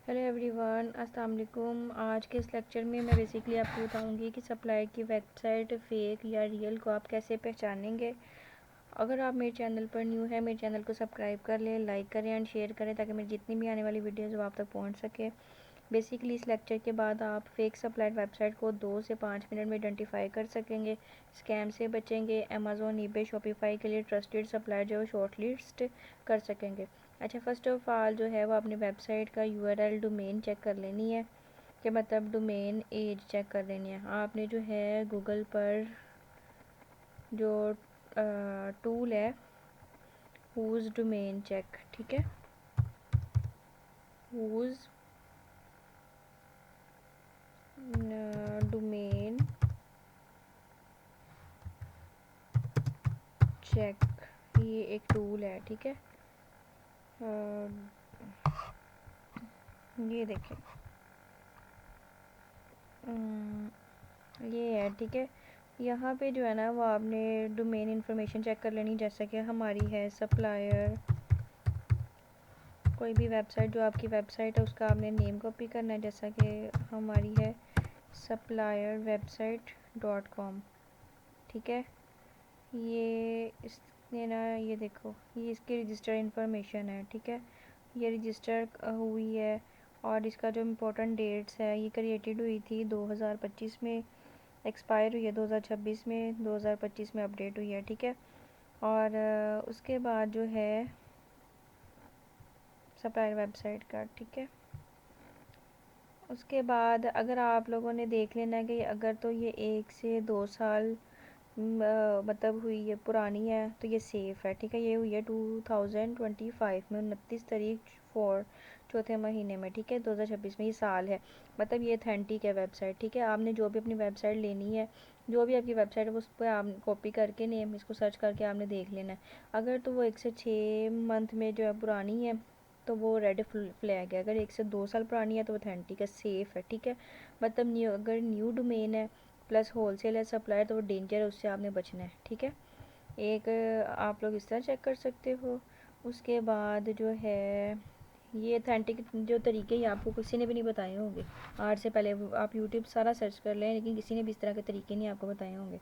Hello everyone, अस्सलाम वालेकुम। आज के इस लेक्चर में मैं बेसिकली आपको बताऊंगी कि सप्लायर की वेबसाइट फेक या रियल को आप कैसे पहचानेंगे। अगर आप मेरे चैनल पर न्यू है, मेरे चैनल को सब्सक्राइब कर लें, लाइक करें एंड शेयर करें ताकि मेरी जितनी भी आने वाली वीडियोज़ वो आप तक पहुंच सके। बेसिकली इस लेक्चर के बाद आप फेक सप्लायर वेबसाइट को 2 से 5 मिनट में आइडेंटिफाई कर सकेंगे, स्कैम से बचेंगे, अमेज़ॉन, ईबे, शॉपिफाई के लिए ट्रस्टेड सप्लायर जो शॉर्ट लिस्ट कर सकेंगे। अच्छा, फ़र्स्ट ऑफ़ ऑल जो है वो अपनी वेबसाइट का यूआरएल डोमेन चेक कर लेनी है, कि मतलब डोमेन एज चेक कर लेनी है। आपने जो है गूगल पर जो टूल है हुज डोमेन चेक, ठीक है, हुज डोमेन चेक, ये एक टूल है, ठीक है। ये देखें, ये है, ठीक है। यहाँ पे जो है ना वो आपने डोमेन इंफॉर्मेशन चेक कर लेनी, जैसा कि हमारी है सप्लायर, कोई भी वेबसाइट जो आपकी वेबसाइट है उसका आपने नेम कॉपी करना है, जैसा कि हमारी है सप्लायर वेबसाइट .com, ठीक है। ये इसने ना, ये देखो, ये इसकी रजिस्टर इंफॉर्मेशन है, ठीक है। ये रजिस्टर हुई है और इसका जो इम्पोर्टेंट डेट्स है, ये क्रिएटेड हुई थी 2025 में, एक्सपायर हुई है 2026 में, 2025 में अपडेट हुई है, ठीक है। और उसके बाद जो है सप्लायर वेबसाइट का, ठीक है। उसके बाद अगर आप लोगों ने देख लेना है कि अगर तो ये 1 से 2 साल मतलब हुई है, पुरानी है, तो ये सेफ़ है, ठीक है। ये हुई है 2025 में, 29 तारीख फोर चौथे महीने में, ठीक है, 2026 में, ये साल है, मतलब ये अथेंटिक है वेबसाइट, ठीक है। आपने जो भी अपनी वेबसाइट लेनी है, जो भी आपकी वेबसाइट है उस पर आप कॉपी करके नेम इसको सर्च करके आपने देख लेना है। अगर तो वो 1 से 6 मंथ में जो है पुरानी है तो वो रेड फ्लैग है। अगर 1 से 2 साल पुरानी है तो अथेंटिक है, सेफ़ है, ठीक है। मतलब न्यू, अगर न्यू डोमेन है प्लस होलसेल है सप्लायर तो वो डेंजर है, उससे आपने बचना है, ठीक है। एक आप लोग इस तरह चेक कर सकते हो। उसके बाद जो है ये अथेंटिक जो तरीके ही आपको किसी ने भी नहीं बताए होंगे आज से पहले, आप यूट्यूब सारा सर्च कर लें लेकिन किसी ने भी इस तरह के तरीके नहीं आपको बताए होंगे।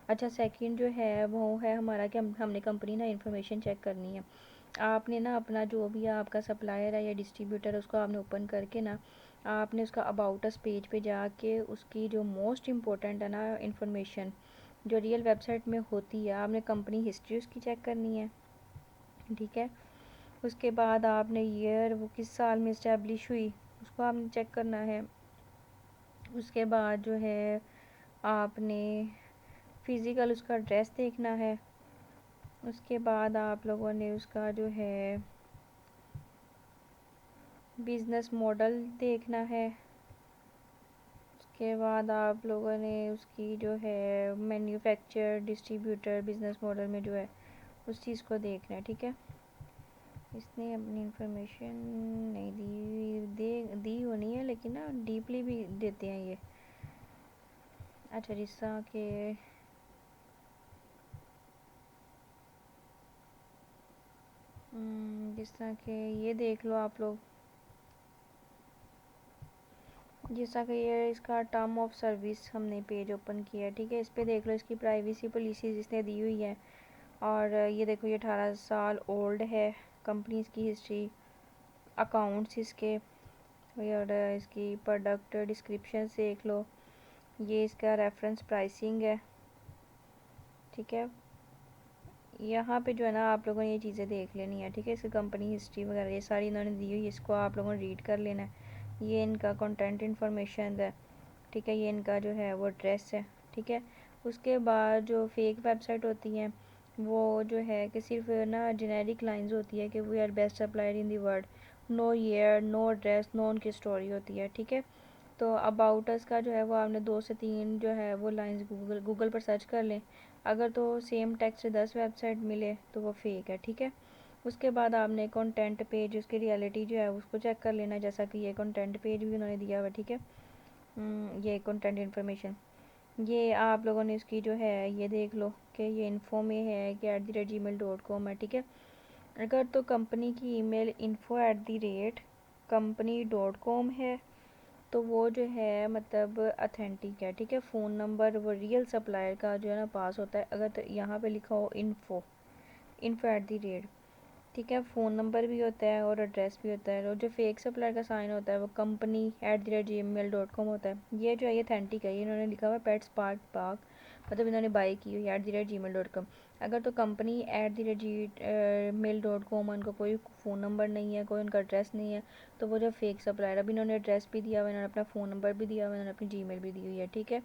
अच्छा, सेकंड जो है वो है हमारा कि हमने कंपनी ना इन्फॉर्मेशन चेक करनी है। आपने ना अपना जो भी आपका सप्लायर है या डिस्ट्रीब्यूटर है उसको आपने ओपन करके ना आपने उसका अबाउट अस पेज पे जाके उसकी जो मोस्ट इम्पोर्टेंट है ना इंफॉर्मेशन जो रियल वेबसाइट में होती है, आपने कंपनी हिस्ट्री उसकी चेक करनी है, ठीक है। उसके बाद आपने ईयर वो किस साल में इस्टेब्लिश हुई उसको आपने चेक करना है। उसके बाद जो है आपने फ़िज़िकल उसका एड्रेस देखना है। उसके बाद आप लोगों ने उसका जो है बिज़नेस मॉडल देखना है। उसके बाद आप लोगों ने उसकी जो है मैन्युफैक्चर, डिस्ट्रीब्यूटर, बिज़नेस मॉडल में जो है उस चीज़ को देखना है, ठीक है। इसने अपनी इंफॉर्मेशन नहीं दी होनी है, लेकिन ना डीपली भी देते हैं ये। अच्छा, जिसका कि जिस तरह के ये देख लो आप लोग, जैसा कि ये इसका टर्म ऑफ सर्विस हमने पेज ओपन किया है, ठीक है। इस पे देख लो इसकी प्राइवेसी पॉलिसीज इसने दी हुई है। और ये देखो ये 18 साल ओल्ड है, कंपनीज की हिस्ट्री, अकाउंट्स इसके, और इसकी प्रोडक्ट डिस्क्रिप्शन देख लो, ये इसका रेफरेंस प्राइसिंग है, ठीक है। यहाँ पे जो है ना आप लोगों ने ये चीज़ें देख लेनी है, ठीक है। इसकी कंपनी हिस्ट्री वगैरह ये सारी इन्होंने दी हुई है, इसको आप लोगों ने रीड कर लेना है। ये इनका कंटेंट इन्फॉर्मेशन है, ठीक है। ये इनका जो है वो एड्रेस है, ठीक है। उसके बाद जो फेक वेबसाइट होती हैं वो जो है कि सिर्फ ना जेनेरिक लाइंस होती है कि we are best supplier in the world, no year, no address, no उनकी स्टोरी होती है, ठीक है। तो अबाउट अस का जो है वो आपने 2 से 3 जो है वो लाइंस गूगल पर सर्च कर लें। अगर तो सेम टेक्स्ट से 10 वेबसाइट मिले तो वो फेक है, ठीक है। उसके बाद आपने कंटेंट पेज उसकी रियलिटी जो है उसको चेक कर लेना, जैसा कि ये कंटेंट पेज भी उन्होंने दिया हुआ, ठीक है। ये कंटेंट इन्फॉर्मेशन, ये आप लोगों ने इसकी जो है ये देख लो कि ये इन्फो में है कि @gmail.com है, ठीक है। अगर तो कंपनी की ईमेल info@ company.com है, तो वो जो है मतलब अथेंटिक है, ठीक है। फ़ोन नंबर वो रियल सप्लायर का जो है ना पास होता है, अगर तो यहाँ पे लिखा हो info@, ठीक है। फ़ोन नंबर भी होता है और एड्रेस भी होता है, और जो फेक सप्लायर का साइन होता है वो company@gmail.com होता है। ये जो है ये अथेंटिक है, ये इन्होंने लिखा हुआ है पेट्स पार्क पार्क, मतलब इन्होंने बाई की हुई @gmail.com। अगर तो company@gmail.com उनका कोई फ़ोन नंबर नहीं है, कोई उनका एड्रेस नहीं है, तो वो जो फेक सप्लायर, अभी इन्होंने एड्रेस भी दिया हुआ है, इन्होंने अपना फ़ोन नंबर भी दिया हुआ है, इन्होंने अपनी जीमेल भी दी हुई है, ठीक है।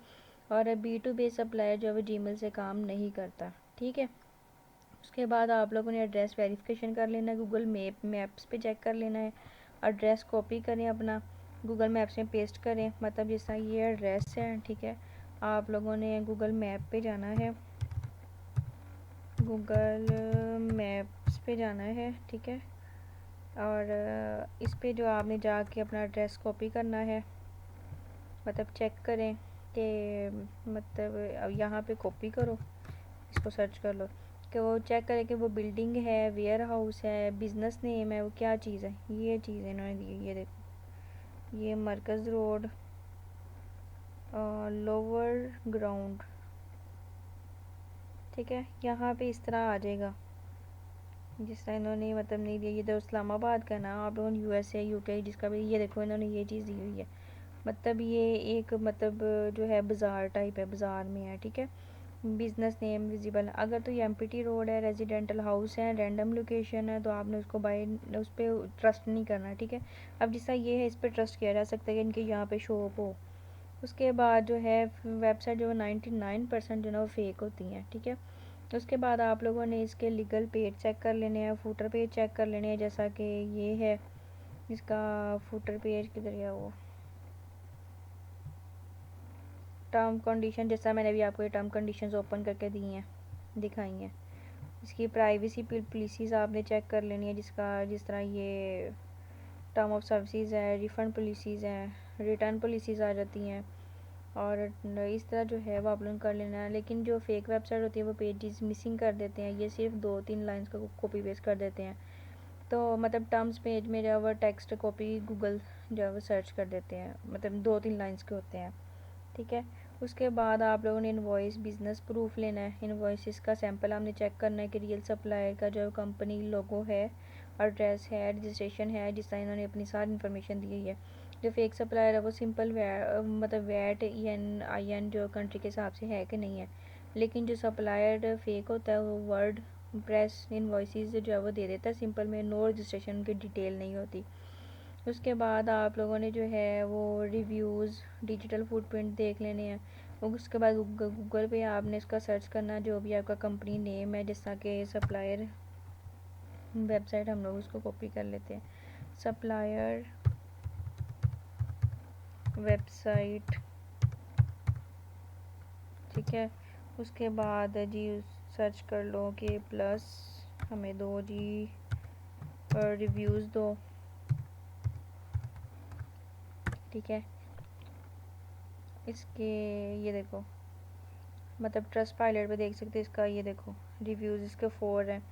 और B2B सप्लायर जो है वो जीमेल से काम नहीं करता, ठीक है। उसके बाद आप लोगों ने एड्रेस वेरिफिकेशन कर लेना है, गूगल मैप्स पे चेक कर लेना है। एड्रेस कॉपी करें अपना, गूगल मैप्स में पेस्ट करें, मतलब जिस तरह ये एड्रेस है, ठीक है। आप लोगों ने गूगल मैप पे जाना है, गूगल मैप्स पे जाना है, ठीक है। और इस पे जो आपने जाके अपना एड्रेस कॉपी करना है, मतलब चेक करें कि मतलब अब यहाँ पे कॉपी करो, इसको सर्च कर लो कि वो चेक करें कि वो बिल्डिंग है, वेयर हाउस है, बिज़नेस नेम है, वो क्या चीज़ है। ये चीज़ इन्होंने दी है, ये देखो, ये मरकज़ रोड लोअर ग्राउंड, ठीक है। यहाँ पे इस तरह आ जाएगा जिस तरह इन्होंने मतलब नहीं दिया। ये तो इस्लामाबाद का ना, आप लोगों ने USA UK जिसका भी, ये देखो इन्होंने ये चीज़ दी हुई है, मतलब ये एक मतलब जो है बाज़ार टाइप है, बाज़ार में है, ठीक है। बिज़नेस नेम विजिबल, अगर तो ये एम्प्टी रोड है, रेजिडेंटल हाउस है, रैंडम लोकेशन है, तो आपने उसको बाय उस पर ट्रस्ट नहीं करना, ठीक है। अब जिस तरह ये है इस पर ट्रस्ट किया जा सकता है कि इनके यहाँ पे शॉप हो। उसके बाद जो है वेबसाइट जो 99% जो है वो फेक होती हैं, ठीक है। उसके बाद आप लोगों ने इसके लीगल पेज चेक कर लेने हैं, फूटर पेज चेक कर लेने हैं, जैसा कि ये है इसका फूटर पेज, किधर गया वो टर्म कंडीशन, जैसा मैंने भी आपको ये टर्म कंडीशंस ओपन करके दी हैं, दिखाई हैं। इसकी प्राइवेसी पॉलिसीज़ आपने चेक कर लेनी है, जिसका जिस तरह ये टर्म ऑफ सर्विसेज है, रिफ़ंड पॉलिसीज़ हैं, रिटर्न पॉलिसीज़ आ जाती हैं, और इस तरह जो है वो आप लोगों कर लेना है। लेकिन जो फेक वेबसाइट होती है वो पेजेस मिसिंग कर देते हैं, ये सिर्फ 2-3 लाइंस का कॉपी पेस्ट कर देते हैं, तो मतलब टर्म्स पेज में जो है वो टेक्स्ट कॉपी गूगल जो है वो सर्च कर देते हैं, मतलब 2-3 लाइंस के होते हैं, ठीक है। उसके बाद आप लोगों ने इनवॉइस बिज़नेस प्रूफ लेना है, इनवॉइस का सैंपल आपने चेक करना है कि रियल सप्लायर का जो कंपनी लोगो है, एड्रेस है, रजिस्ट्रेशन है, जिस तरह इन्होंने अपनी सारी इन्फॉर्मेशन दी हुई है। जो फेक सप्लायर है वो सिंपल मतलब वैट EN जो कंट्री के हिसाब से है कि नहीं है। लेकिन जो सप्लायर फेक होता है वो वर्ड प्रेस इनवॉइसेस जो है वो दे देता है सिंपल में, नो रजिस्ट्रेशन की डिटेल नहीं होती। उसके बाद आप लोगों ने जो है वो रिव्यूज़ डिजिटल फुटप्रिंट देख लेने हैं। उसके बाद गूगल पे आपने इसका सर्च करना, जो भी आपका कंपनी नेम है, जैसा कि सप्लायर वेबसाइट, हम लोग उसको कॉपी कर लेते हैं, सप्लायर वेबसाइट, ठीक है। उसके बाद जी सर्च कर लो कि प्लस हमें दो जी रिव्यूज़ दो, ठीक है। इसके ये देखो, मतलब ट्रस्ट पायलट पे देख सकते हैं इसका, ये देखो रिव्यूज़ इसके 4 हैं,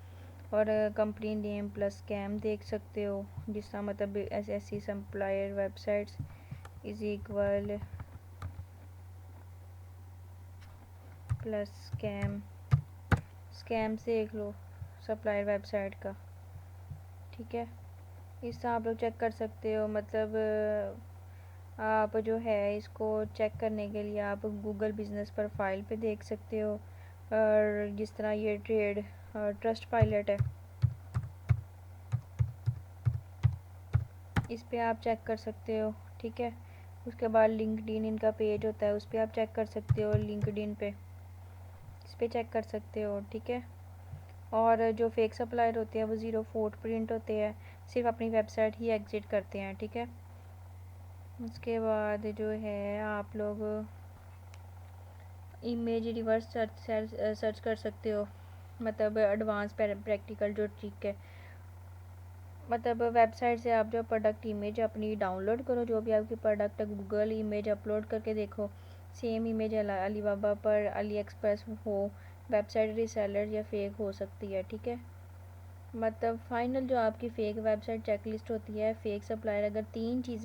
और कंपनी नेम प्लस स्कैम देख सकते हो, जिस तरह मतलब ऐसी supplier websites is equal plus scam से देख लो सप्लायर वेबसाइट का, ठीक है। इस तरह आप लोग चेक कर सकते हो, मतलब आप जो है इसको चेक करने के लिए आप गूगल बिज़नेस प्रोफाइल पे देख सकते हो, और जिस तरह ये ट्रेड ट्रस्ट पायलट है इस पे आप चेक कर सकते हो, ठीक है। उसके बाद लिंक्डइन इनका पेज होता है, उस पर आप चेक कर सकते हो, लिंक्डइन पे इस पे चेक कर सकते हो, ठीक है। और जो फेक सप्लायर होते हैं वो ज़ीरो फुट प्रिंट होते हैं, सिर्फ अपनी वेबसाइट ही एग्जिट करते हैं, ठीक है। उसके बाद जो है आप लोग इमेज रिवर्स सर्च कर सकते हो, मतलब एडवांस प्रैक्टिकल जो ट्रिक है, मतलब वेबसाइट से आप जो प्रोडक्ट इमेज अपनी डाउनलोड करो, जो भी आपकी प्रोडक्ट है गूगल इमेज अपलोड करके देखो, सेम इमेज अलीबाबा पर अली एक्सप्रेस हो, वेबसाइट रीसेलर या फेक हो सकती है, ठीक है। मतलब फाइनल जो आपकी फ़ेक वेबसाइट चेकलिस्ट होती है, फ़ेक सप्लायर अगर 3 चीज़ें